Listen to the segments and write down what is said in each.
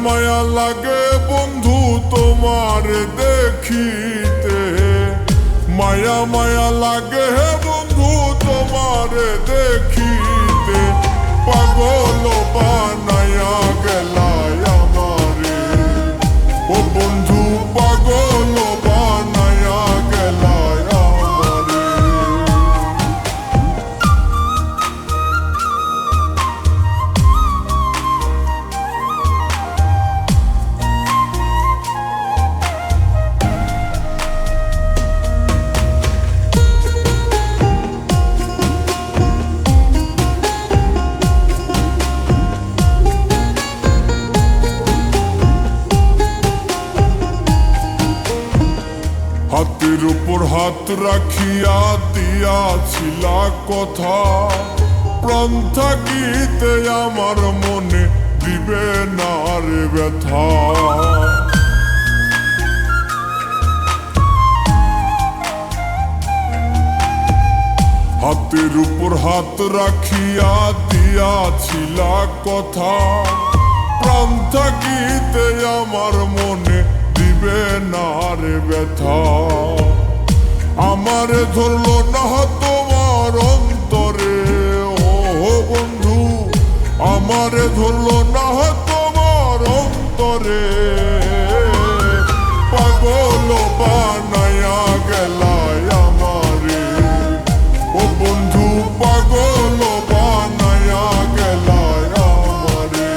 মায়া লাগে বন্ধু তোমার দেখিতে, মায়া মায়া লাগে বন্ধু তোমার দেখিতে, পাগল বানায়া গেলায় আমারে, ও বন্ধু পাগল বানায়া গেলায় আমারে। হাতের উপর হাত রাখিয়া দিয়াছিলা কথা, প্রাণ থাকিতে আমার মনে দিবে না রে ব্যথা। হাতের উপর হাত রাখিয়া দিয়াছিলা কথা, প্রাণ থাকিতে আমার মনে দিবে না রে ব্যথা। আমারে ধরলো না তোমার অন্তরে, ও বন্ধু আমারে ধরলো না তোমার অন্তরে, পাগল বানায়া গেলায় আমারে, ও বন্ধু পাগল বানায়া গেলায় আমারে।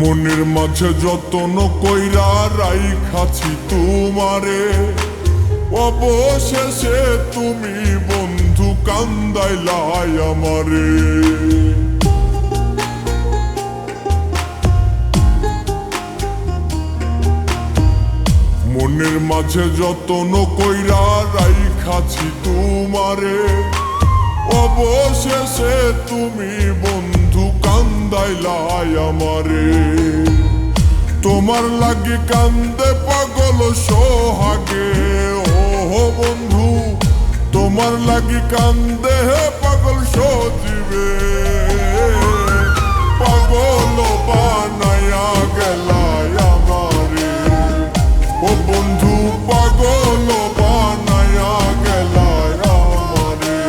মনের মাঝে যতন কইরা রাইখাছি তোমারে, অবশেষে তুমি বন্ধু কান্দাইলাই আমারে। মনের মাঝে যতন কইরা রাইখাছি তোমারে, অবশেষে তুমি বন্ধু কান্দাইলাই আমারে। তোমার লাগি কান্দে পাগল সোহাগে, ও বন্ধু তোমার লাগি কান্দে পাগল সজীবে, পাগল বানায়া গেলায় আমারে, ও বন্ধু পাগল বানায়া গেলায় আমারে।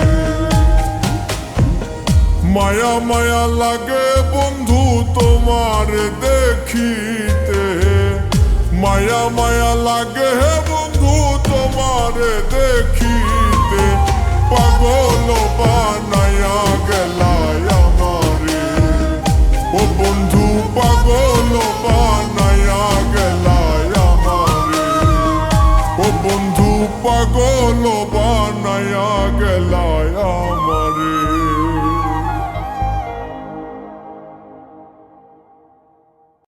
মায়া মায়া লাগে বন্ধু তোমার দেখিতে, মায়া মায়া লাগে বন্ধু তোমার দেখিতে, পাগল বানায়া গেলায় আমারে, ও বন্ধু পাগল বানায়া গেলায় আমারে, ও বন্ধু পাগল বানায়া গেলায় আমারে।